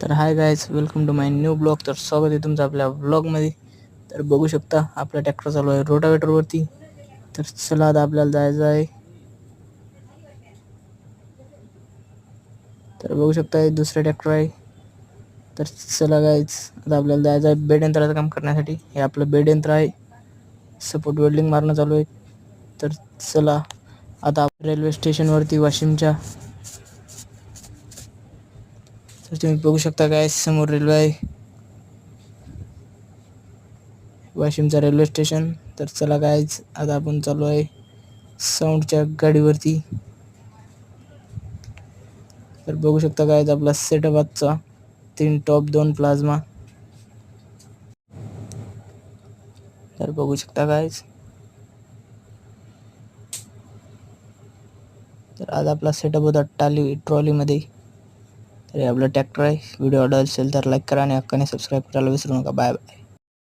तर hi guys, welcome to my new blog. तर स्वागत आहे तुमचं आपल्या ब्लॉगमध्ये. तर बघू शकता आपला ट्रॅक्टर चालू आहे रोटावेटरवरती. तर चला आता आपल्याला जायचं आहे. तर बघू शकता हे दुसरं ट्रॅक्टर आहे. तर चला गाईज, आता आपल्याला जायचं आहे बेड यंत्राचं काम करण्यासाठी. हे आपलं बेड यंत्र आहे, सपोर्ट वेल्डिंग मारणं चालू आहे. तर चला आता रेल्वे स्टेशनवरती वाशिमच्या. तर तुम्ही बघू शकता गाईज, समोर रेल्वे आहे, वाशिमचा रेल्वे स्टेशन. तर चला गाईज, आता आपण चालू आहे साऊंडच्या गाडीवरती. तर बघू शकता गाईज आपला सेटअप आजचा 3 टॉप 2 प्लाझ्मा. तर बघू शकता गाईज, तर आज आपला सेटअप होता ट्रॉलीमध्ये. तर हे आपलं ट्रॅक्टर आहे. व्हिडिओ आवडला असेल तर लाईक करा आणि हक्काने सबस्क्राईब करायला विसरू नका. Bye bye.